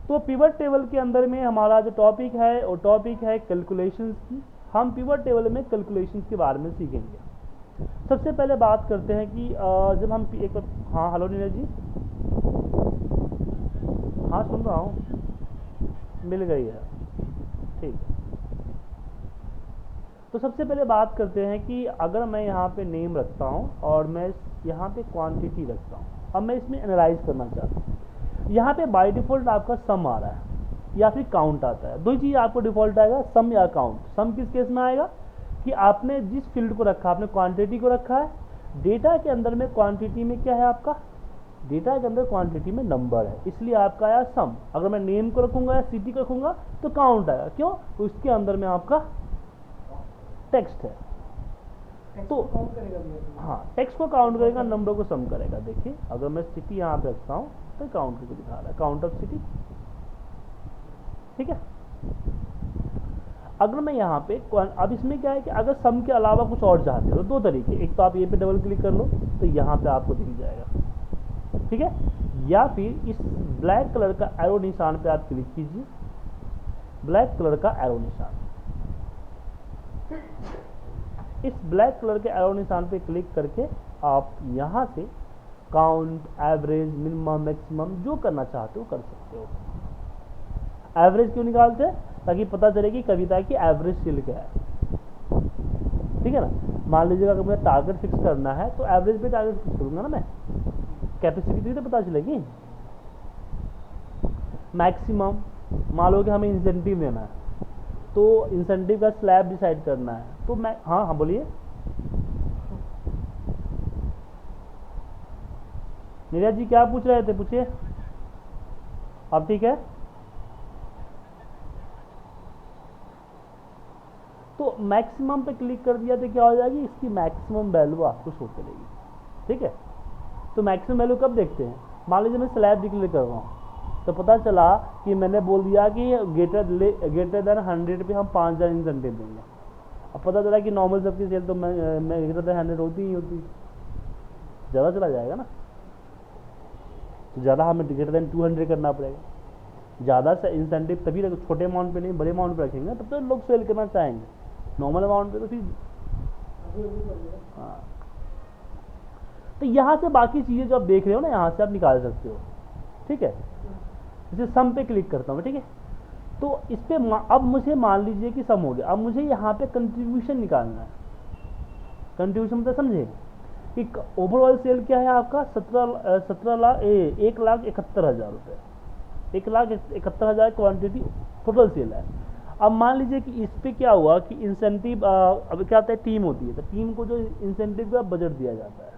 तो pivot table के अंदर में हमारा जो टॉपिक है वो टॉपिक है कैलकुलेशंस की। हम पिवट टेबल में कैलकुलेशंस के बारे में सीखेंगे। सबसे पहले बात करते हैं कि जब हम एक, हाँ हेलो नीरज जी, हाँ सुन रहा हूँ, मिल गई है, ठीक है। तो सबसे पहले बात करते हैं कि अगर मैं यहाँ पे नेम रखता हूँ और मैं यहाँ पे क्वांटिटी रखता हूँ, अब मैं इसमें एनालाइज करना चाहता हूँ। यहाँ पे बाय डिफ़ॉल्ट आपका सम आ रहा है या फिर काउंट आता है, दो ही चीज़ आपको डिफ़ॉल्ट आएगा, सम या काउंट। सम किस केस में आएगा कि आपने जिस फील्ड को रखा, आपने क्वांटिटी को रखा है, डेटा के अंदर में क्वांटिटी में क्या है आपका, डेटा के अंदर क्वांटिटी में नंबर है, इसलिए आपका आया सम। अगर मैं नेम को रखूंगा या सिटी को रखूंगा तो काउंट आएगा, क्यों, तो इसके अंदर में आपका टेक्स्ट है, तो हाँ टेक्स्ट को काउंट करेगा, नंबर को सम करेगा। देखिए अगर मैं सिटी यहाँ पे रखता हूँ तो काउंट करके दिखा रहा है, काउंट ऑफ सिटी, ठीक है। अगर मैं यहाँ पे, अब इसमें क्या है कि अगर सम के अलावा कुछ और चाहते हो तो दो तरीके, एक तो आप ये पे डबल क्लिक कर लो तो यहाँ पे आपको दिख जाएगा, ठीक है, या फिर इस ब्लैक कलर का एरो निशान पे आप क्लिक कीजिए, ब्लैक कलर का एरो निशान, इस ब्लैक कलर के एरो निशान पे क्लिक करके आप यहाँ से काउंट, एवरेज, मिनिमम, मैक्सिमम जो करना चाहते हो कर सकते हो। एवरेज क्यों निकालते हैं, ताकि पता चले कि कविता की एवरेज सेल क्या है, ठीक है ना। मान लीजिएगा अगर मुझे टारगेट फिक्स करना है तो एवरेज पे टारगेट फिक्स करूंगा ना मैं, कैपेसिटी तो पता चलेगी। मैक्सिमम, मान लो कि हमें इंसेंटिव देना है तो इंसेंटिव का स्लैब डिसाइड करना है, तो मैं, हाँ हाँ बोलिए नीरज जी, क्या पूछ रहे थे, पूछिए। अब ठीक है, तो मैक्सिमम पे क्लिक कर दिया तो क्या हो जाएगी, इसकी मैक्सिमम वैल्यू आपको शो करेगी, ठीक है। तो मैक्सिमम वैल्यू कब देखते हैं, मान लीजिए मैं स्लैब डिक्लेयर कर रहा हूँ तो पता चला कि मैंने बोल दिया कि ग्रेटर देन 100 पे हम 5000 इंसेंटिव देंगे। अब पता चला कि नॉर्मल सबकी सेल तो मैं ग्रेटर देन 100 होती ही होती, ज़्यादा चला जाएगा ना, तो ज़्यादा हमें ग्रेटर देन 200 करना पड़ेगा। ज़्यादा से इंसेंटिव तभी छोटे अमाउंट पे नहीं बड़े अमाउंट पे रखेंगे तब तो लोग सेल करना चाहेंगे, नॉर्मल अमाउंट पे तो फिर, हाँ। तो यहाँ से बाकी चीज़ें जो आप देख रहे हो ना, यहाँ से आप निकाल सकते हो, ठीक है। जैसे सम पे क्लिक करता हूँ, ठीक है, तो इस पे अब मुझे मान लीजिए कि सम हो गया, अब मुझे यहाँ पे कंट्रीब्यूशन निकालना है। कंट्रीब्यूशन मतलब समझे कि ओवरऑल सेल क्या है आपका, 1,71,000 रुपये, 1,71,000 क्वांटिटी टोटल सेल है। अब मान लीजिए कि इस पे क्या हुआ कि इंसेंटिव, अब क्या होता है, टीम होती है, तो टीम को जो इंसेंटिव का बजट दिया जाता है।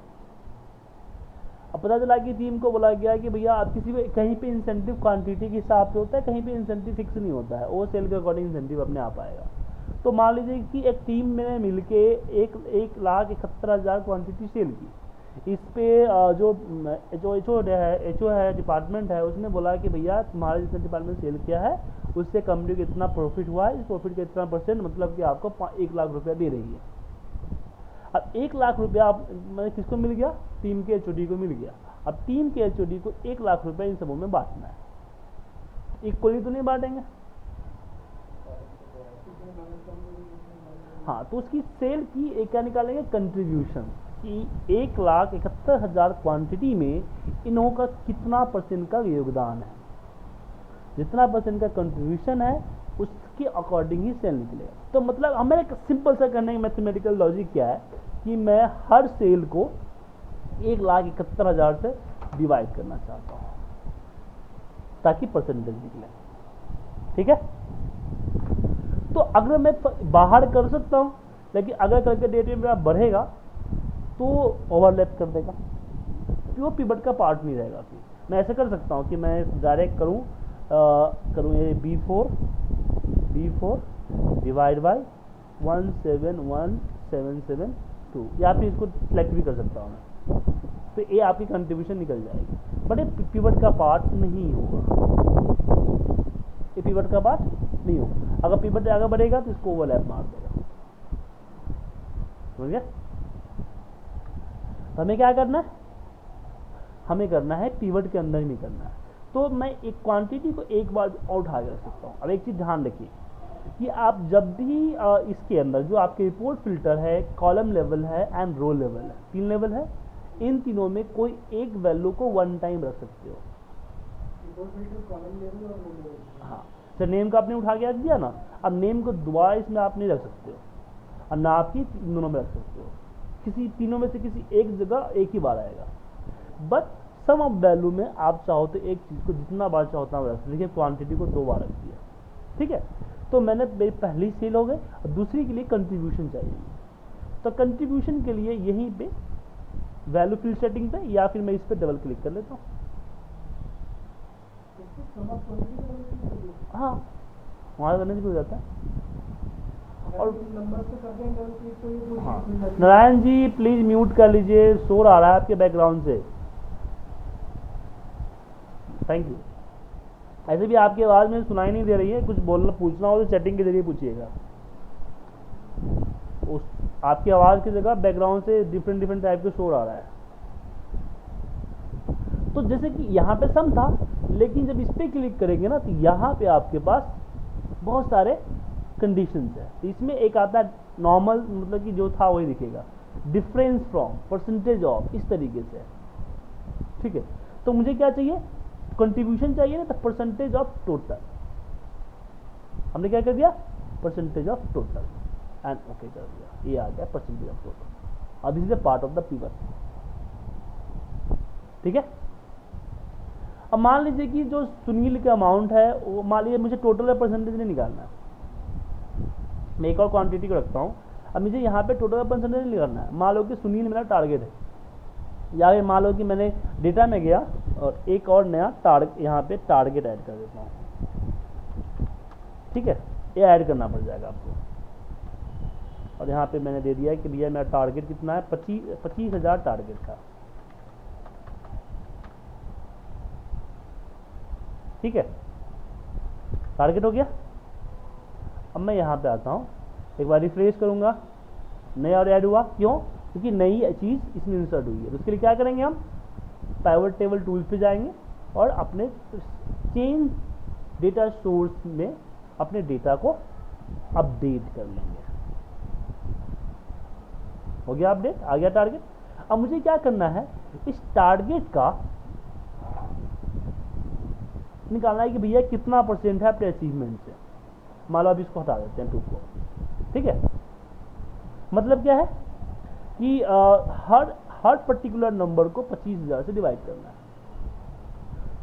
अब पता चला कि टीम को बोला गया कि भैया आप किसी पे कहीं पे इंसेंटिव क्वांटिटी के हिसाब से होता है, कहीं पे इंसेंटिव फिक्स नहीं होता है, वो सेल के अकॉर्डिंग इंसेंटिव अपने आप आएगा। तो मान लीजिए कि एक टीम में मिलके 1,71,000 क्वांटिटी सेल की, इस पे जो एचओ है डिपार्टमेंट है, उसने बोला कि भैया तुम्हारा जितना डिपार्टमेंट सेल किया है उससे कंपनी को इतना प्रॉफिट हुआ है, इस प्रॉफिट का इतना %, मतलब कि आपको 1 लाख रुपया दे रही है। अब 1 लाख रुपया आप मैंने किसको मिल गया, टीम के एचओडी को मिल गया। अब टीम के एचओडी को 1 लाख रुपया इन सबों में बांटना है, इक्वली तो नहीं बांटेंगे, हाँ, तो उसकी सेल की एक क्या निकालेंगे, कंट्रीब्यूशन, कि 1,71,000 क्वांटिटी में इन्हों का कितना % का योगदान है, जितना % का कंट्रीब्यूशन है उसके अकॉर्डिंग ही सेल निकलेगा। तो मतलब हमें एक सिंपल सा करने की मैथमेटिकल लॉजिक क्या है कि मैं हर सेल को 1,71,000 से डिवाइड करना चाहता हूँ ताकि परसेंटेज निकले, ठीक है। तो अगर मैं बाहर कर सकता हूँ, लेकिन अगर करके डेट में मेरा बढ़ेगा तो ओवरलैप कर देगा, वो पिवट का पार्ट नहीं रहेगा। फिर मैं ऐसे कर सकता हूँ कि मैं डायरेक्ट करूँ ये B4 डिवाइड बाई 171,772, या फिर इसको सिलेक्ट भी कर सकता हूँ मैं, तो ये आपकी कंट्रीब्यूशन निकल जाएगी, बट ये पिवट का पार्ट नहीं होगा, ये पिवट का पार्ट नहीं होगा। अगर पिवट आगे बढ़ेगा तो इसको ओवरलैप मार देगा, समझ गया। तो हमें क्या करना है, हमें करना है पिवट के अंदर ही करना है। तो मैं एक क्वांटिटी को एक बार और उठा के रख सकता हूँ। अब एक चीज़ ध्यान रखिए कि आप जब भी इसके अंदर जो आपके रिपोर्ट फिल्टर है, कॉलम लेवल है एंड रो लेवल है, 3 लेवल है, इन तीनों में कोई एक वैल्यू को वन टाइम रख सकते हो। हाँ, तो नेम का आपने उठा के रख दिया ना, अब नेम को दोबारा इसमें आप नहीं रख सकते हो, और ना आप ही दोनों में रख सकते हो। किसी तीनों में से किसी एक जगह एक ही बार आएगा। बट सम ऑफ वैल्यू में आप चाहो तो एक चीज़ को जितना बार चाहो उतना रख, देखिए क्वांटिटी को 2 बार रख दिया, ठीक है। तो मैंने मेरी पहली सेल हो गई, और दूसरी के लिए कंट्रीब्यूशन चाहिए। तो कंट्रीब्यूशन के लिए यहीं पे वैल्यू फील्ड सेटिंग पे, या फिर मैं इस पे डबल क्लिक कर लेता हूँ। हाँ, वहाँ करने से भी हो जाता है। और नंबर पे कर दें डबल क्लिक तो ये हाँ, नारायण जी प्लीज म्यूट कर लीजिए, शोर आ रहा है आपके बैकग्राउंड से। Thank you. ऐसे भी आपकी आवाज़ में सुनाई नहीं दे रही है, कुछ बोलना पूछना हो तो चैटिंग के जरिए पूछिएगा। उस आपकी आवाज़ की जगह बैकग्राउंड से डिफरेंट टाइप के शोर आ रहा है। तो जैसे कि यहाँ पे सम था, लेकिन जब इस पर क्लिक करेंगे ना तो यहाँ पे आपके पास बहुत सारे कंडीशंस है। तो इसमें एक आता है नॉर्मल, मतलब कि जो था वही दिखेगा, डिफरेंस फ्रॉम, परसेंटेज ऑफ, इस तरीके से, ठीक है। तो मुझे क्या चाहिए, कंट्रीब्यूशन चाहिए ना, तो परसेंटेज ऑफ टोटल, हमने क्या कर दिया, percentage of total, and okay कर दिया, ये आ गया परसेंटेज ऑफ टोटल। अब this is a part of the pivot, ठीक है। अब मान लीजिए कि जो सुनील का अमाउंट है वो, मान लीजिए मुझे टोटल परसेंटेज नहीं निकालना है, मैं एक और क्वांटिटी को रखता हूँ। अब मुझे यहाँ पे टोटल परसेंटेज नहीं करना है। मान लो कि सुनील मेरा टारगेट है, या फिर मान लो कि मैंने डेटा में गया और एक और नया टारगेट, यहाँ पे टारगेट ऐड कर देता हूँ, ठीक है। ये ऐड करना पड़ जाएगा आपको, और यहाँ पे मैंने दे दिया है कि भैया मेरा टारगेट कितना है, 25,000 टारगेट का, ठीक है। टारगेट हो गया। अब मैं यहाँ पे आता हूँ, एक बार रिफ्रेश करूँगा, नया और ऐड हुआ, क्यों, क्योंकि नई चीज़ इसमें इंसर्ट हुई है। तो उसके लिए क्या करेंगे, हम पाइवट टेबल टूल्स पे जाएंगे और अपने चेंज डेटा सोर्स में अपने डेटा को अपडेट कर लेंगे। हो गया अपडेट, आ गया टारगेट। अब मुझे क्या करना है, इस टारगेट का निकालना है कि भैया कितना परसेंट है अपने अचीवमेंट से। मान लो अब इसको हटा देते हैं 2 को, ठीक है। मतलब क्या है कि हर पर्टिकुलर नंबर को 25,000 से डिवाइड करना है।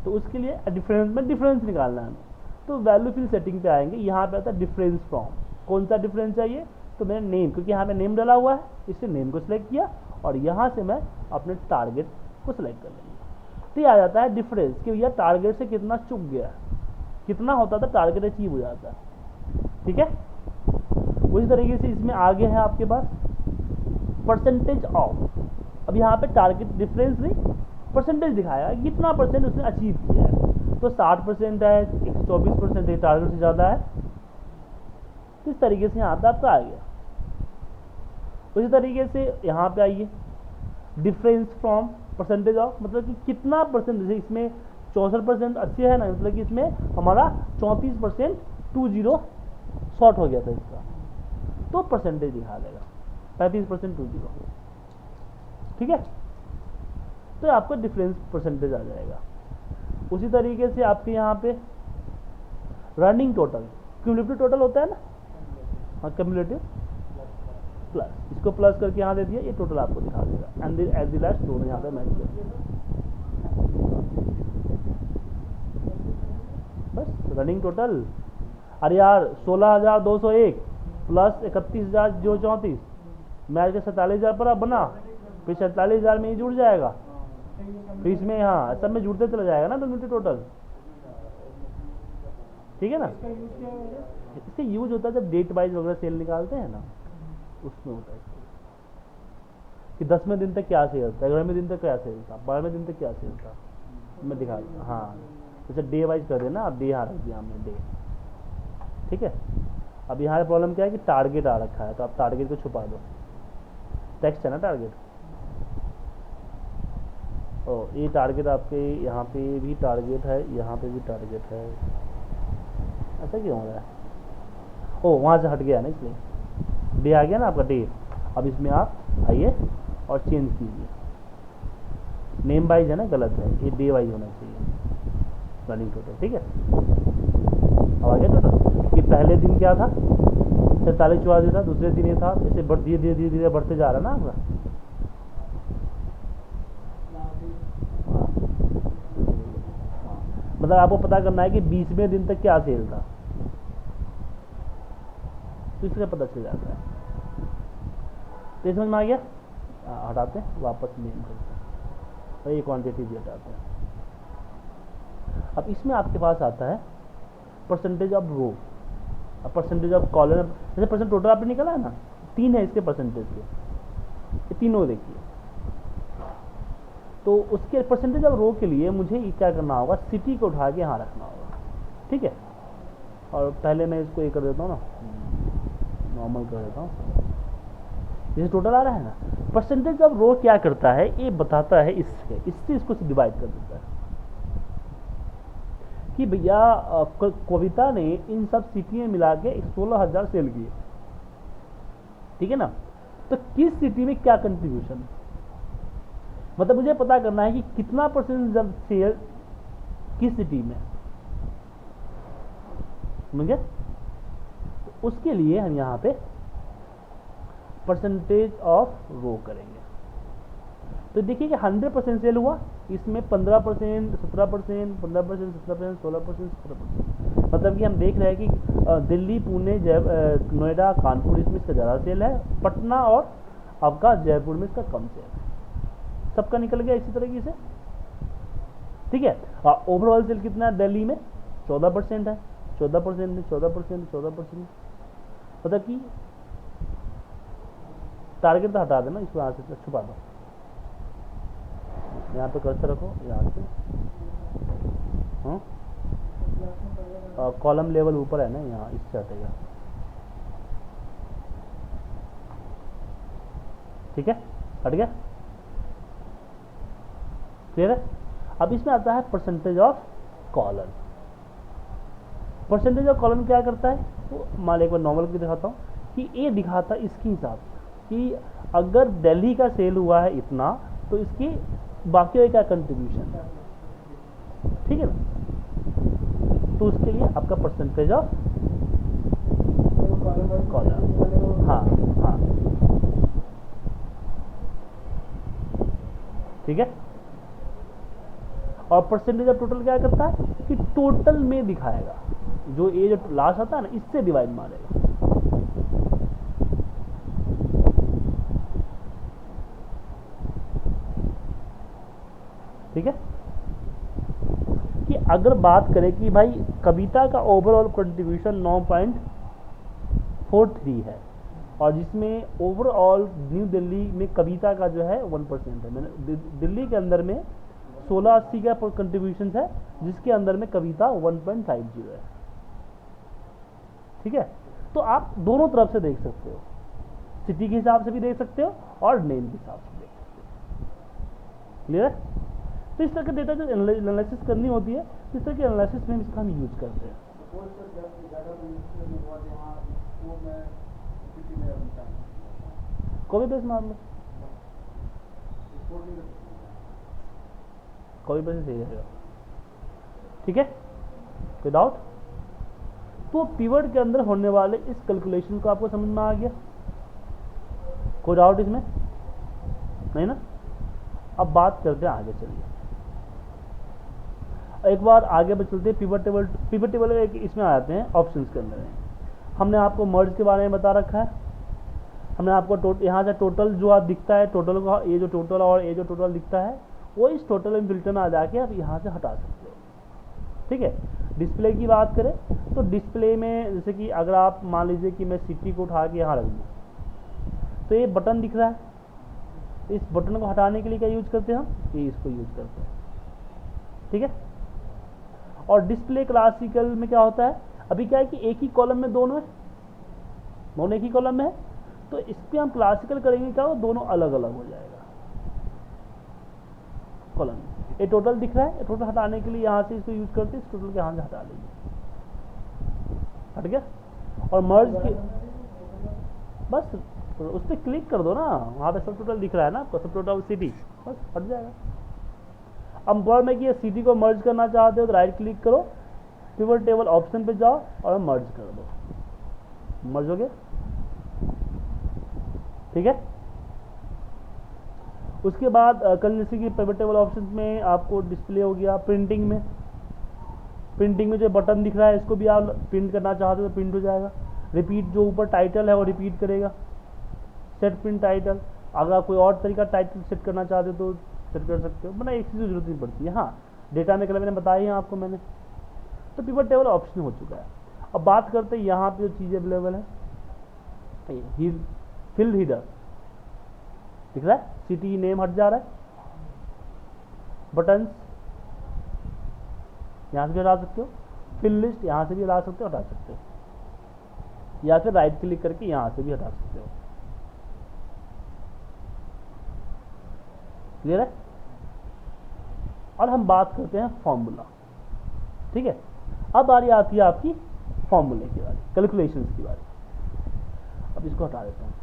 तो उसके लिए डिफरेंस में डिफरेंस निकालना है। तो वैल्यू फील्ड सेटिंग पे आएंगे, यहाँ पे आता है डिफरेंस फ्रॉम, कौन सा डिफरेंस चाहिए, तो मैंने नेम, क्योंकि यहाँ पे नेम डाला हुआ है, इससे नेम को सिलेक्ट किया, और यहाँ से मैं अपने टारगेट को सिलेक्ट कर लेंगे। तो ये आ जाता है डिफरेंस कि भैया टारगेट से कितना चुक गया, कितना होता था टारगेट अचीव हो जाता है, ठीक है। उसी तरीके से इसमें आगे है आपके पास परसेंटेज ऑफ। अब यहाँ पे टारगेट डिफरेंस नहीं, परसेंटेज दिखाया कितना परसेंट उसने अचीव किया है। तो 60% है, 124% है, टारगेट से ज़्यादा है। इस तरीके से यहाँ पे आपका आ गया। उसी तरीके से यहाँ पे आइए, डिफरेंस फ्रॉम परसेंटेज ऑफ, मतलब कि कितना परसेंट, जैसे इसमें 64% अच्छे है ना, मतलब कि इसमें हमारा 34% 20 शॉर्ट हो गया था इसका, तो परसेंटेज दिखा देगा 35% 20, ठीक है। तो आपको डिफरेंस परसेंटेज आ जाएगा। उसी तरीके से आपके यहाँ पे रनिंग टोटल, क्यूमुलेटिव टोटल होता है ना, हाँ, क्यूमुलेटिव प्लस, इसको प्लस करके यहाँ दे दिया, ये टोटल आपको दिखा देगा। एंड एज द लास्ट दोनों यहाँ पे मैच कर बस रनिंग टोटल। अरे यार 16,201 प्लस 31,034 मैच के 47,000 पर आप बना, फिर 47,000 में ही जुड़ जाएगा, फिर इसमें हाँ सब में जुड़ते चला जाएगा ना क्यूमुलेटिव टोटल, ठीक है ना। इसका यूज होता है जब डेट वाइज वगैरह सेल निकालते हैं ना, उसमें होता है कि 10वें दिन तक क्या सेल था, 11वें दिन तक क्या सेल था, 12वें दिन तक क्या सेल था, मैं दिखा दूँ। हाँ, जैसे डे वाइज कर देना, अब डे यहाँ रख दिया हमने डे, ठीक है। अब यहाँ प्रॉब्लम क्या है कि टारगेट आ रखा है, तो आप टारगेट को छुपा दो, टेक्स्ट है ना टारगेट, और ये टारगेट आपके यहाँ पे भी टारगेट है, यहाँ पे भी टारगेट है, ऐसा क्यों हो रहा है? ओ वहाँ से हट गया ना, इसलिए डे आ गया ना आपका डे। अब इसमें आप आइए और चेंज कीजिए, नेम वाइज है ना, गलत है, ये डे वाइज होना चाहिए रनिंग टोटल। ठीक है, अब आ गया टोटल कि पहले दिन क्या था 43-44 था, दूसरे दिन ये था, ऐसे धीरे धीरे धीरे धीरे बढ़ते जा रहा ना आपका। मतलब आपको पता करना है कि 20वें दिन तक क्या सेल था, तो इससे पता चल जाता है। तो समझ में आ गया? हटाते हैं, वापस मेन करते हैं और ये क्वांटिटी भी हटाते हैं। अब इसमें आपके पास आता है percentage of row, percentage of column. जैसे परसेंट टोटल आपने निकाला है ना, 3 है इसके परसेंटेज के, ये तीनों देखिए। तो उसके परसेंटेज ऑफ रो के लिए मुझे क्या करना होगा, सिटी को उठा के यहाँ रखना होगा। ठीक है, और पहले मैं इसको ये कर देता हूँ ना, नॉर्मल कर देता हूँ, जैसे टोटल आ रहा है ना। परसेंटेज ऑफ रो क्या करता है, ये बताता है इससे इसको डिवाइड कर देता है कि भैया कविता ने इन सब सिटी में मिला के 16,000 सेल किए। ठीक है ना, तो किस सिटी में क्या कंट्रीब्यूशन है, मतलब मुझे पता करना है कि कितना परसेंट जब सेल किस सिटी में, समझ गए? तो उसके लिए हम यहाँ पे परसेंटेज ऑफ रो करेंगे। तो देखिए कि 100% सेल हुआ, इसमें 15%, 17%, 15%, 17%, 16%, 17%, मतलब कि हम देख रहे हैं कि दिल्ली, पुणे, नोएडा, कानपुर, इसमें इसका ज़्यादा सेल है, पटना और आपका जयपुर में इसका कम सेल है। सबका निकल गया इसी तरीके से। ठीक है, ओवरऑल सेल कितना है दिल्ली में? 14% है, 14%, 14%, 14%, मतलब कि टारगेट तो हटा देना, इसको यहाँ से छुपा दो, यहाँ पे कर्सर रखो, यहाँ से कॉलम लेवल ऊपर है ना, यहाँ इससे हटेगा। ठीक है, हट गया, क्लियर है? अब इसमें आता है percentage of column. Percentage of column क्या करता है, तो मान एक बार नॉर्मल की दिखाता हूँ कि ये दिखाता है इसके हिसाब से कि अगर दिल्ली का सेल हुआ है इतना, तो इसकी बाकी का कंट्रीब्यूशन है। ठीक है ना, तो उसके लिए आपका परसेंटेज ऑफ कॉलम, हाँ हाँ, ठीक है। और परसेंटेज ऑफ टोटल क्या करता है कि टोटल में दिखाएगा, जो ये जो लास्ट आता है ना, इससे डिवाइड मारेगा। ठीक है, कि अगर बात करें कि भाई कविता का ओवरऑल कंट्रीब्यूशन 9.43 है, और जिसमें ओवरऑल न्यू दिल्ली में कविता का जो है 1% है। मैंने दिल्ली के अंदर में 1680 का कंट्रीब्यूशन है, जिसके अंदर में कविता 1.50 है। ठीक है, तो आप दोनों तरफ से देख सकते हो, सिटी के हिसाब से भी देख सकते हो और नेम के हिसाब से देख सकते हो। क्लियर है? तो इस तरह के डेटा जो एनालिसिस करनी होती है, इस तरह के एनालिसिस में इसका हम यूज करते हैं। कॉपी पेस्ट मार लो, कॉपी पेस्ट सही रहेगा। ठीक है, कोई डाउट? तो पिवट के अंदर होने वाले इस कैलकुलेशन को आपको समझ में आ गया? कोई डाउट इसमें नहीं ना? अब बात करते हैं आगे, चलिए एक बार आगे चलते हैं। पिवट टेबल इसमें आ जाते हैं, ऑप्शंस के अंदर है। हमने आपको मर्ज के बारे में बता रखा है, हमने आपको यहाँ से टोटल जो आप दिखता है, टोटल का ये जो टोटल और ये जो टोटल दिखता है, वो इस टोटल एंड फिल्टर में आ जाके आप यहाँ से हटा सकते हो। ठीक है, डिस्प्ले की बात करें तो डिस्प्ले में जैसे कि अगर आप मान लीजिए कि मैं सिटी को उठा के यहाँ रख दूँ, तो ये बटन दिख रहा है, इस बटन को हटाने के लिए क्या यूज करते हैं हम? ये इसको यूज करते हैं। ठीक है, और डिस्प्ले क्लासिकल में क्या होता है, अभी क्या है कि एक ही कॉलम में दोनों है, दोनों एक ही कॉलम में है, तो इस पर हम क्लासिकल करेंगे क्या, वो दोनों अलग अलग हो जाएगा। कॉलम। ये टोटल दिख रहा है, ये टोटल हटाने के लिए यहाँ से इसको यूज करते हैं, इस टोटल के यहाँ से हटा लेंगे, हट गया। और मर्ज की बस उस पर क्लिक कर दो ना, वहाँ पे सब टोटल दिख रहा है ना आपको, सब टोटल सिटी, बस हट जाएगा। अब वर्ड में कि ये सिटी को मर्ज करना चाहते हो तो राइट क्लिक करो, पिवट टेबल ऑप्शन पे जाओ और मर्ज कर दो, मर्ज हो गया, ठीक है। उसके बाद करेंसी की पिवट टेबल ऑप्शन में आपको डिस्प्ले हो गया। प्रिंटिंग में, प्रिंटिंग में जो बटन दिख रहा है इसको भी आप प्रिंट करना चाहते हो तो प्रिंट हो जाएगा। रिपीट जो ऊपर टाइटल है वो रिपीट करेगा। सेट प्रिंट टाइटल, अगर आप कोई और तरीका टाइटल सेट करना चाहते हो तो सेट कर सकते हो, मतलब एक चीज़ की जरूरत नहीं पड़ती है। हाँ, डेटा में कल मैंने बताया है आपको मैंने, तो पिवट टेबल ऑप्शन हो चुका है। अब बात करते हैं यहाँ पे जो चीज़ अवेलेबल है, फील्ड हीडर दिख रहा है, सिटी नेम हट जा रहा है, बटन्स यहाँ से भी हटा सकते हो, फिल लिस्ट यहाँ से भी हटा सकते हो, हटा सकते हो, या फिर राइट क्लिक करके यहाँ से भी हटा सकते हो। क्लियर है। और हम बात करते हैं फॉर्मूला, ठीक है। अब बारी आती है आपकी फॉर्मूले की बारी, कैलकुलेशंस की बारी। अब इसको हटा देते हैं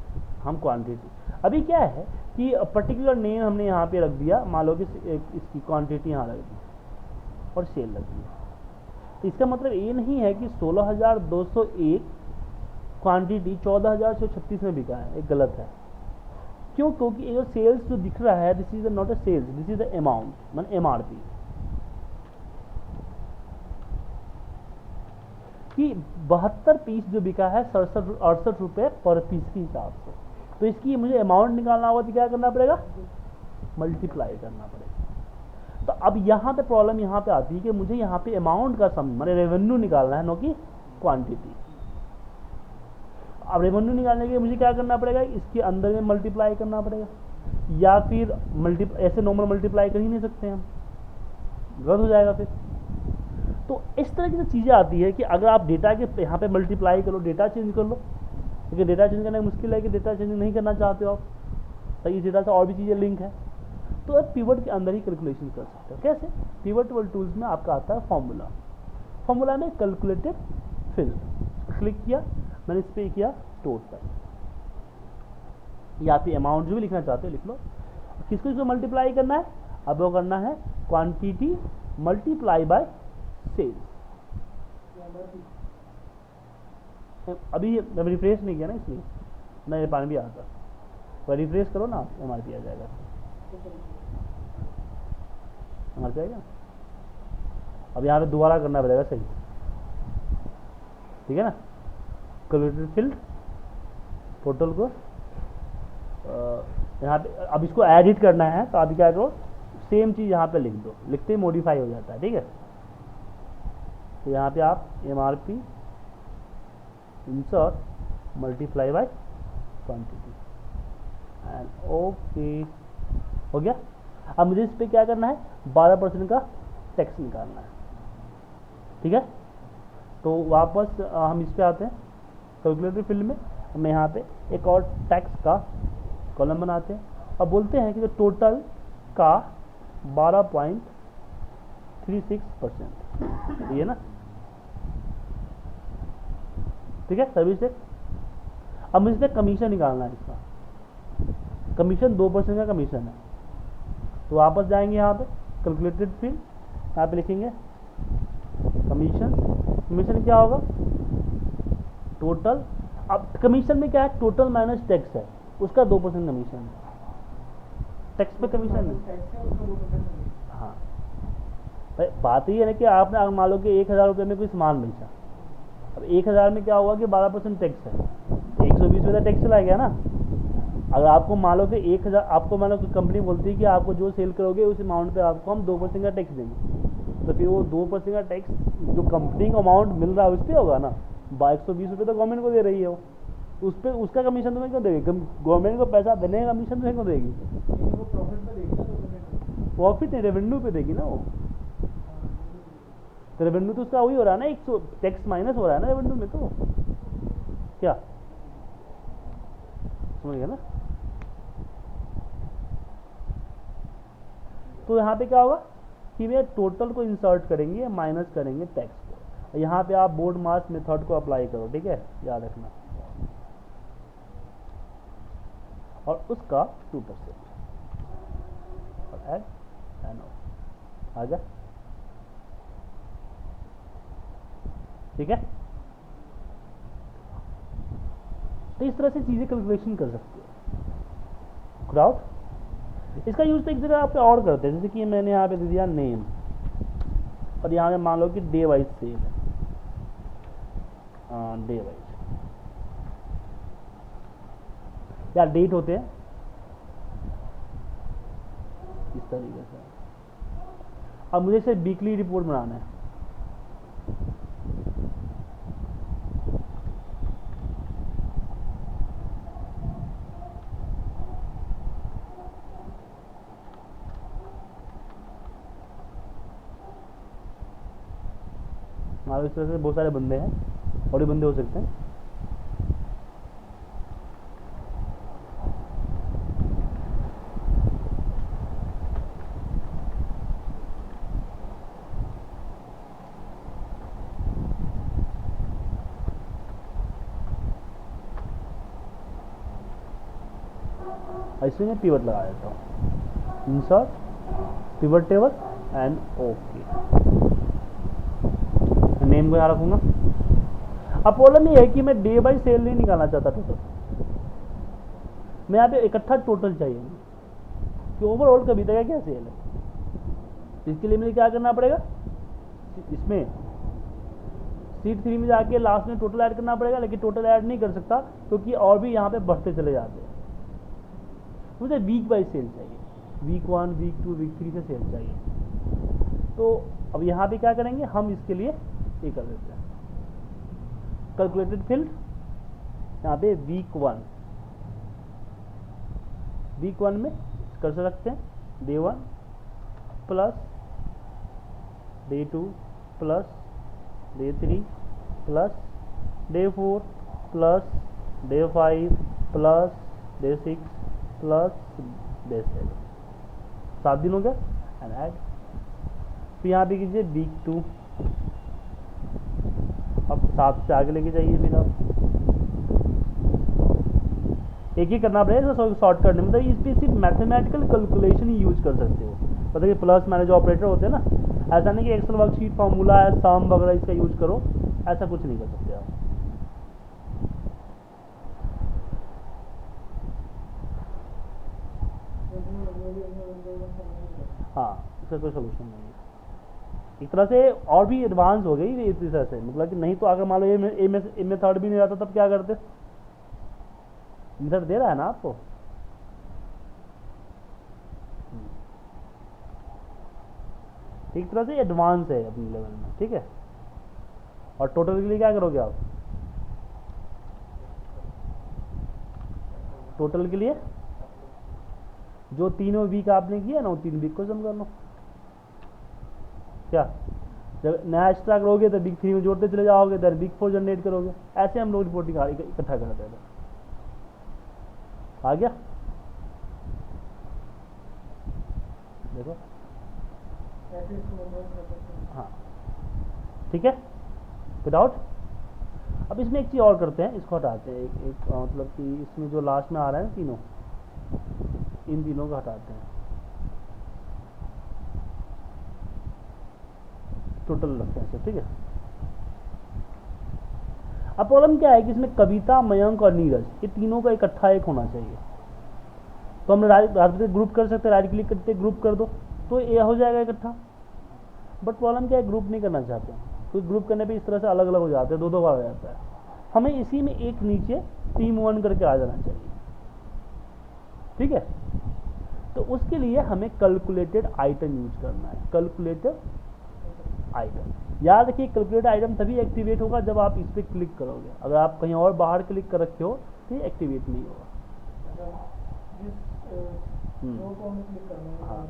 हम, क्वांटिटी। अभी क्या है कि पर्टिकुलर नेम हमने यहाँ पे रख दिया, मान लो कि इसकी क्वांटिटी यहाँ रख दी और सेल रख दिया, तो इसका मतलब ये नहीं है कि 16,201 क्वांटिटी 14,136 में बिका है, एक गलत है। क्यों? क्योंकि ये जो सेल्स जो दिख रहा है, this is not a sales, this is the amount, मान एमआरपी, कि 72 पीस जो बिका है 67-68 रुपये पर पीस के हिसाब से। तो इसकी मुझे अमाउंट निकालना होगा तो क्या करना पड़ेगा, मल्टीप्लाई करना पड़ेगा। तो अब यहाँ पे प्रॉब्लम यहाँ पे आती है कि मुझे यहाँ पे अमाउंट का सम माने रेवेन्यू निकालना है, नो कि क्वांटिटी। अब रेवेन्यू निकालने के लिए मुझे क्या करना पड़ेगा, इसके अंदर में मल्टीप्लाई करना पड़ेगा, या फिर ऐसे नॉर्मल मल्टीप्लाई कर ही नहीं सकते हम, गलत हो जाएगा फिर। तो इस तरह की जो चीज़ें आती है कि अगर आप डेटा के यहाँ पे मल्टीप्लाई करो, डेटा चेंज कर लो, लेकिन डेटा चेंज करना मुश्किल है कि डेटा चेंज नहीं करना चाहते हो आप, तो इस डेटा से और भी चीज़ें लिंक है, तो आप पिवट के अंदर ही कैलकुलेशन कर सकते हो। कैसे? पिवट टेबल टूल्स में आपका आता है फॉर्मूला, फॉर्मूला में कैलकुलेटेड फिल, क्लिक किया मैंने, इस पर किया टोटल, या फिर अमाउंट जो भी लिखना चाहते हो लिख लो। किसको इसको मल्टीप्लाई करना है, अब वो करना है क्वांटिटी मल्टीप्लाई बाय सेल्स। अभी रिफ्रेश नहीं किया ना, इसलिए नहीं पानी भी आता, तो रिफ्रेश करो ना, एमआरपी आ जाएगा, एमआरपी आएगा। अब यहाँ पे दोबारा करना पड़ेगा सही, ठीक है ना। कैलकुलेटेड फील्ड टोटल को यहाँ पे, अब इसको एडिट करना है तो अभी क्या करो, सेम चीज़ यहाँ पे लिख दो, लिखते ही मॉडिफाई हो जाता है, ठीक है। तो यहाँ पे आप MRP insert multiply by quantity and okay, हो गया। अब मुझे इस पे क्या करना है, 12% का टैक्स निकालना है, ठीक है। तो वापस हम इस पे आते हैं कैलकुलेटर फील्ड में, हम यहाँ पे एक और टैक्स का कॉलम बनाते हैं और बोलते हैं कि जो टोटल का 12.36%, ये ना, ठीक है, सर्विस टैक्स। अब मुझे कमीशन निकालना है, इसका कमीशन 2% का कमीशन है, तो वापस जाएंगे यहाँ पे कैलकुलेटेड फील्ड, यहाँ पे लिखेंगे कमीशन। कमीशन क्या होगा, टोटल। अब कमीशन में क्या है, टोटल माइनस टैक्स है, उसका 2% कमीशन है, टैक्स पे कमीशन है। हाँ, बात ये है कि आपने मान लो कि 1,000 रुपये में कोई सामान बेचा, अब 1,000 में क्या हुआ कि 12% टैक्स है, 120 रुपये टैक्स चला गया ना। अगर आपको मान लो कि 1,000, आपको मान लो कि कंपनी बोलती है कि आपको जो सेल करोगे उस अमाउंट पे आपको हम 2% का टैक्स देंगे, तो फिर वो 2% का टैक्स जो कंपनी को अमाउंट मिल रहा है उस पर होगा ना, 120 रुपये तो गवर्नमेंट को दे रही है वो, उस पर उसका कमीशन तुम्हें क्यों देगी, गवर्नमेंट को पैसा देने का कमीशन तुम्हें क्यों देगी, प्रॉफिट नहीं, रेवेन्यू पे देगी ना वो। तो रेवेन्यू तो उसका वही हो रहा है ना, 100 टैक्स माइनस हो रहा है ना रेवेन्यू में, तो क्या समझ गया ना। तो यहाँ पे क्या होगा कि वे टोटल को इंसर्ट करेंगे, माइनस करेंगे टैक्स को। यहाँ पे आप बोर्ड मास मेथड को अप्लाई करो, ठीक है, याद रखना, और उसका 2% और ऐड एन आ गया, ठीक है। तो इस तरह से चीजें कैलकुलेशन कर सकते हो। क्राउड इसका यूज तो एक जगह आप और करते हैं, जैसे कि मैंने यहाँ पे दे दिया नेम, और यहाँ पे मान लो कि डे वाइज सेल है, डे वाइज या डेट होते हैं इस तरीके से। अब मुझे इसे वीकली रिपोर्ट बनाना है, हमारे इस तरह से बहुत सारे बंदे हैं, और भी बंदे हो सकते हैं। ऐसे में पिवट लगा देता हूँ, insert pivot table and okay, name को यहाँ रखूंगा। अब प्रॉब्लम ये है कि मैं डे बाई सेल नहीं निकालना चाहता टोटल, मैं यहाँ पे इकट्ठा टोटल चाहिए कि ओवरऑल कभी तक क्या सेल है। इसके लिए मुझे क्या करना पड़ेगा, इसमें शीट 3 में जाके लास्ट में टोटल ऐड करना पड़ेगा, लेकिन टोटल ऐड नहीं कर सकता क्योंकि और भी यहाँ पे बढ़ते चले जाते हैं। मुझे वीक बाई सेल चाहिए, वीक 1, वीक 2, वीक 3 से सेल चाहिए। तो अब यहाँ पे क्या करेंगे, हम इसके लिए ये कर देते हैं कैलकुलेटेड फील्ड, यहाँ पे वीक 1 में कर सकते हैं day 1 plus day 2 plus day 3 plus day 4 plus day 5 plus day 6 plus day 7, 7 दिन हो गया एंड ऐड। फिर यहाँ पे कीजिए वीक 2, अब 7 से आगे लेके जाइए। फिर आप एक ही करना पड़ेगा शॉर्ट करने में, मतलब इस पे सिर्फ मैथमेटिकल कैलकुलेशन ही यूज कर सकते हो, मतलब कि प्लस माइनस जो ऑपरेटर होते हैं ना, ऐसा नहीं कि एक्सेल वर्कशीट फार्मूला है सम वगैरह इसका यूज करो, ऐसा कुछ नहीं कर सकते आप। हाँ, इसका कोई सोल्यूशन नहीं है, एक तरह से और भी एडवांस हो गई इस तरह से, मतलब कि नहीं तो अगर मान लो ए मेथड भी नहीं रहता तब क्या करते, मेथड दे रहा है ना आपको, एक तरह से एडवांस है अपने लेवल में, ठीक है। और टोटल के लिए क्या करोगे आप, टोटल के लिए जो तीनों वीक आपने किया ना, वो 3 वीक को सम कर लो। क्या जब नया एक्स्ट्रा करोगे तो वीक 3 में जोड़ते चले जाओगे, तो वीक 4 जनरेट करोगे, ऐसे हम लोग रिपोर्टिंग इकट्ठा करते हैं। आ गया, देखो, हाँ ठीक है, विदाउट। अब इसमें एक चीज और करते हैं, इसको हटाते हैं, एक मतलब कि इसमें जो लास्ट में आ रहा है ना तीनों, इन तीनों को हटाते हैं, टोटल रखते हैं, ठीक है। अब प्रॉब्लम क्या है कि इसमें कविता, मयंक और नीरज, ये तीनों का इकट्ठा एक होना चाहिए। तो हम राइट ग्रुप कर सकते हैं, राइट क्लिक करते ग्रुप कर दो तो ये हो जाएगा इकट्ठा। बट प्रॉब्लम क्या है, ग्रुप नहीं करना चाहते हैं, क्योंकि ग्रुप करने पे इस तरह से अलग अलग हो जाते हैं, 2-2 बार हो जाता है। हमें इसी में एक नीचे टीम 1 करके आ जाना चाहिए, ठीक है। तो उसके लिए हमें कैलकुलेटेड आइटम यूज करना है, कैलकुलेटेड आइटम। याद रखिए कैलकुलेटेड आइटम तभी एक्टिवेट होगा जब आप इस पर क्लिक करोगे, अगर आप कहीं और बाहर क्लिक कर रखे हो तो ये एक्टिवेट नहीं होगा। हाँ,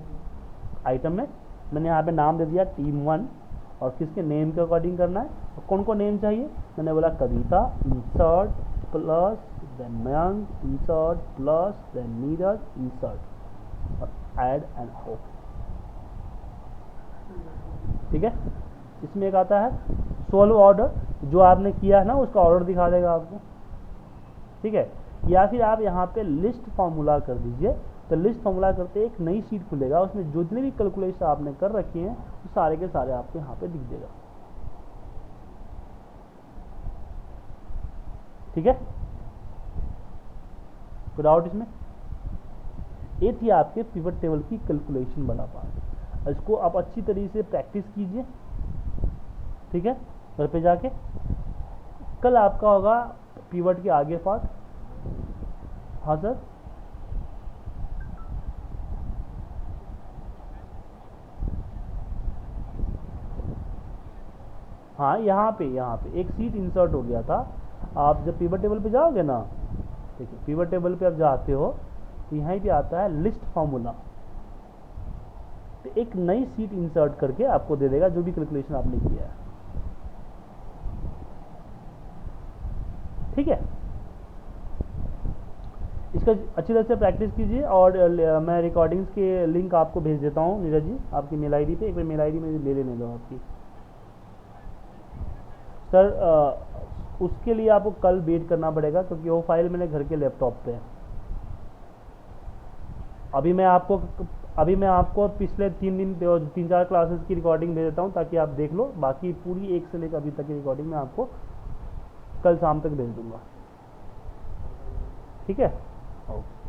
आइटम में मैंने यहाँ पे नाम दे दिया टीम 1, और किसके नेम के अकॉर्डिंग करना है, और कौन को नेम चाहिए, मैंने बोला Kavita, insert plus then Mayank, insert plus then Neeraj, insert और ऐड एंड ओके। ठीक है। इसमें एक आता है सोल्व ऑर्डर, जो आपने किया है ना उसका ऑर्डर दिखा देगा आपको, ठीक है। या फिर आप यहाँ पे लिस्ट फॉर्मूला कर दीजिए, तो लिस्ट फॉर्मूला करते एक नई शीट खुलेगा, उसमें जितने भी कैलकुलेशन आपने कर रखे हैं वो सारे के सारे आपको यहाँ पे दिख देगा, ठीक है। कोई डाउट इसमें? ये थी आपके पिवट टेबल की कैलकुलेशन वाला पार्ट। इसको आप अच्छी तरीके से प्रैक्टिस कीजिए, ठीक है, घर पे जाके। कल आपका होगा पिवट के आगे पार्ट। हाँ सर, हाँ यहाँ पे एक सीट इंसर्ट हो गया था। आप जब पिवट टेबल पे जाओगे ना, देखिए पिवट टेबल पे आप जाते हो तो यहाँ पे आता है लिस्ट फॉर्मूला, तो एक नई सीट इंसर्ट करके आपको दे देगा जो भी कैलकुलेशन आपने किया है, ठीक है। इसका अच्छी तरह से प्रैक्टिस कीजिए, और मैं रिकॉर्डिंग्स के लिंक आपको भेज देता हूँ नीरज जी आपकी मेल आईडी पे। एक बार मेल आईडी में ले लेने दो आपकी सर। उसके लिए आपको कल वेट करना पड़ेगा, क्योंकि वो फाइल मेरे घर के लैपटॉप पे है। अभी मैं आपको पिछले 3-4 क्लासेस की रिकॉर्डिंग भेज देता हूँ, ताकि आप देख लो। बाकी पूरी 1 से लेकर अभी तक की रिकॉर्डिंग मैं आपको कल शाम तक भेज दूंगा, ठीक है। ओके।